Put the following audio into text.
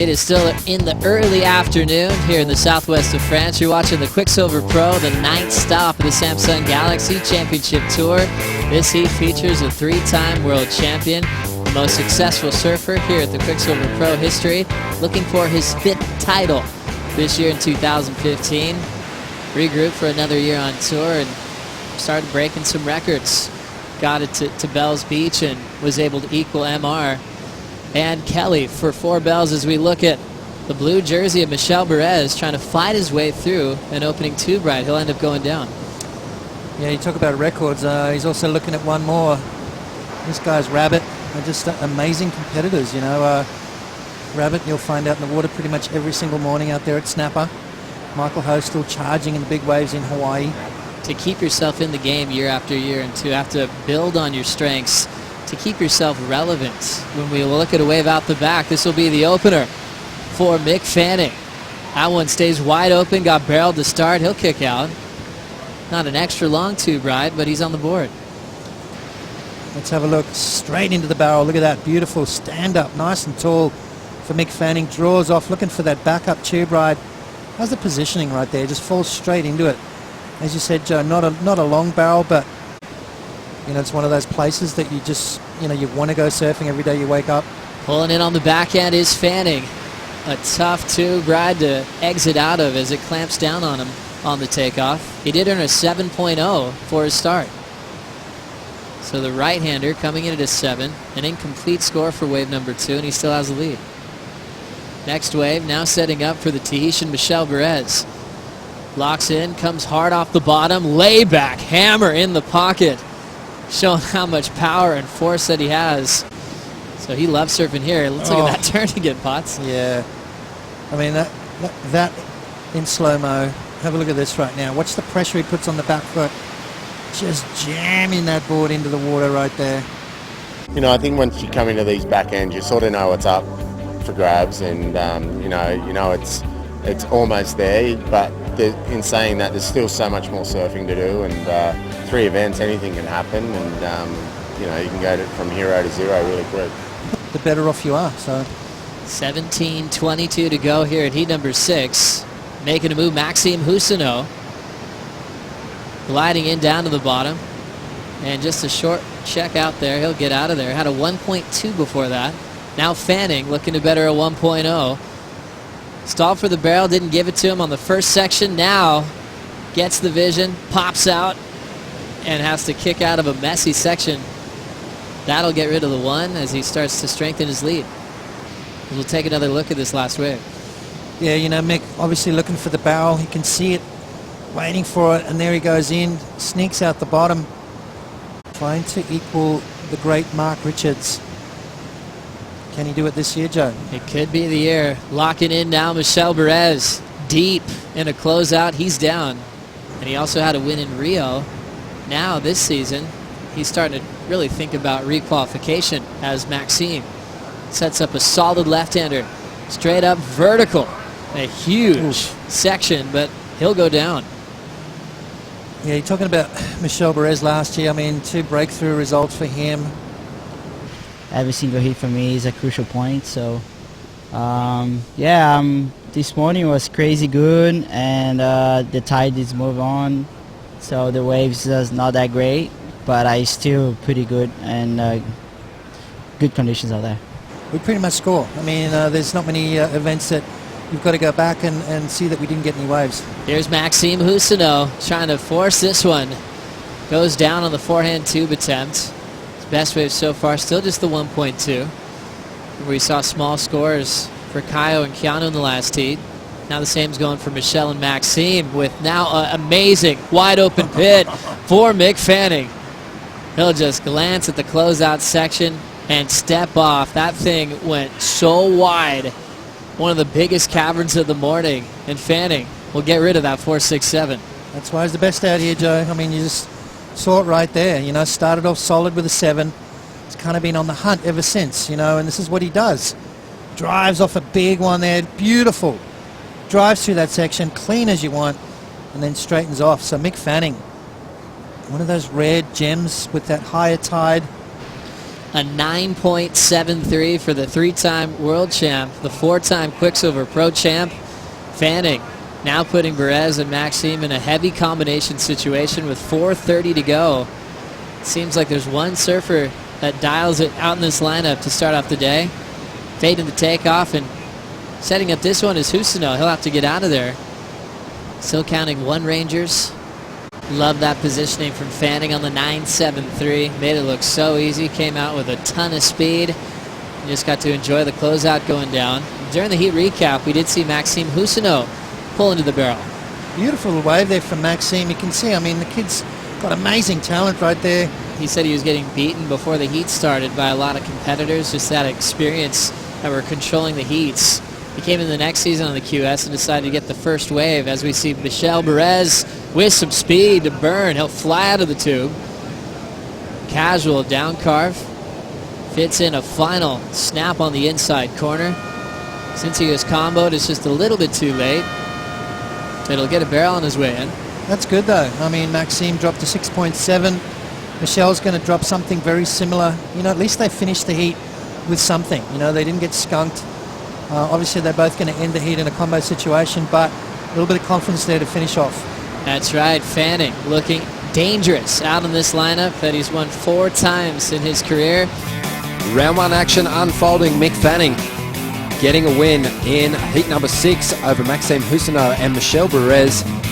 It is still in the early afternoon here in the southwest of France. You're watching the Quiksilver Pro, the 9th stop of the Samsung Galaxy Championship Tour. This heat features a 3-time world champion, the most successful surfer here at the Quiksilver Pro history, looking for his 5th title this year in 2015. Regrouped for another year on tour and started breaking some records. Got it to Bells Beach and was able to equal MR and Kelly for 4 bells as we look at the blue jersey of Michel Bourez trying to fight his way through an opening tube ride. He'll end up going down. Yeah, you talk about records. He's also looking at one more. This guy's Rabbit. They're just amazing competitors, you know. Rabbit, you'll find out in the water pretty much every single morning out there at Snapper. Michael Ho still charging in the big waves in Hawaii. To keep yourself in the game year after year and to have to build on your strengths to keep yourself relevant. When we look at a wave out the back, this will be the opener for Mick Fanning. That one stays wide open, got barreled to start. He'll kick out. Not an extra long tube ride, but he's on the board. Let's have a look straight into the barrel. Look at that beautiful stand up, nice and tall for Mick Fanning. Draws off, looking for that backup tube ride. How's the positioning right there? Just falls straight into it. As you said, Joe, not a long barrel, but you know, it's one of those places that you just, you know, you want to go surfing every day you wake up. Pulling in on the backhand is Fanning. A tough tube ride to exit out of as it clamps down on him on the takeoff. He did earn a 7.0 for his start. So the right-hander coming in at a 7. An incomplete score for wave number 2, and he still has the lead. Next wave now setting up for the Tahitian Michel Bourez. Locks in, comes hard off the bottom, layback, hammer in the pocket. Showing how much power and force that he has. So he loves surfing here. Let's look at that turn again, Potts. Yeah. I mean, that in slow-mo. Have a look at this right now. Watch the pressure he puts on the back foot. Just jamming that board into the water right there. You know, I think once you come into these back ends, you sort of know what's up for grabs, and you know it's almost there. But in saying that, there's still so much more surfing to do, and 3 events, anything can happen, and you know, you can go from hero to zero really quick. The better off you are. So 17:22 to go here at heat number 6. Making a move, Maxime Huscenot. Gliding in down to the bottom. And just a short check out there. He'll get out of there. Had a 1.2 before that. Now Fanning looking to better a 1.0. Stalled for the barrel, didn't give it to him on the first section. Now gets the vision, pops out, and has to kick out of a messy section. That'll get rid of the 1 as he starts to strengthen his lead. We'll take another look at this last wave. Yeah, you know, Mick obviously looking for the barrel. He can see it, waiting for it, and there he goes in, sneaks out the bottom, trying to equal the great Mark Richards. Can he do it this year, Joe? It could be the year. Locking in now, Michel Bourez. Deep in a closeout, he's down. And he also had a win in Rio. Now, this season, he's starting to really think about requalification as Maxime sets up a solid left-hander. Straight up vertical. A huge section, but he'll go down. Yeah, you're talking about Michel Bourez last year. I mean, 2 breakthrough results for him. Every single hit for me is a crucial point. So, yeah, this morning was crazy good, and the tide is moving on. So the waves is not that great, but I still pretty good, and good conditions out there. We pretty much score. I mean, there's not many events that you've got to go back and see that we didn't get any waves. Here's Maxime Huscenot trying to force this one. Goes down on the forehand tube attempt. His best wave so far, still just the 1.2. We saw small scores for Kaio and Keanu in the last heat. Now the same's going for Michel and Maxime with now an amazing wide open pit for Mick Fanning. He'll just glance at the closeout section and step off. That thing went so wide. One of the biggest caverns of the morning. And Fanning will get rid of that 4.67. That's why he's the best out here, Joe. I mean, you just saw it right there. You know, started off solid with a 7. He's kind of been on the hunt ever since, you know, and this is what he does. Drives off a big one there. Beautiful. Drives through that section, clean as you want, and then straightens off. So Mick Fanning, one of those rare gems with that higher tide. A 9.73 for the 3-time world champ, the 4-time Quicksilver Pro champ. Fanning now putting Bourez and Maxime in a heavy combination situation with 4:30 to go. Seems like there's one surfer that dials it out in this lineup to start off the day. Fading the takeoff, and setting up this one is Huscenot. He'll have to get out of there. Still counting 1 Rangers. Love that positioning from Fanning on the 9.73. Made it look so easy. Came out with a ton of speed. You just got to enjoy the closeout going down. During the heat recap, we did see Maxime Huscenot pull into the barrel. Beautiful wave there from Maxime. You can see, I mean, the kid's got amazing talent right there. He said he was getting beaten before the heat started by a lot of competitors. Just that experience that were controlling the heats. He came in the next season on the QS and decided to get the first wave, as we see Michel Bourez with some speed to burn. He'll fly out of the tube. Casual down carve. Fits in a final snap on the inside corner. Since he was comboed, it's just a little bit too late. It'll get a barrel on his way in. That's good though. I mean, Maxime dropped to 6.7. Michel's going to drop something very similar. You know, at least they finished the heat with something. You know, they didn't get skunked. Obviously, they're both going to end the heat in a combo situation, but a little bit of confidence there to finish off. That's right. Fanning looking dangerous out in this lineup that he's won 4 times in his career. Round 1 action unfolding. Mick Fanning getting a win in heat number 6 over Maxime Huscenot and Michel Bourez.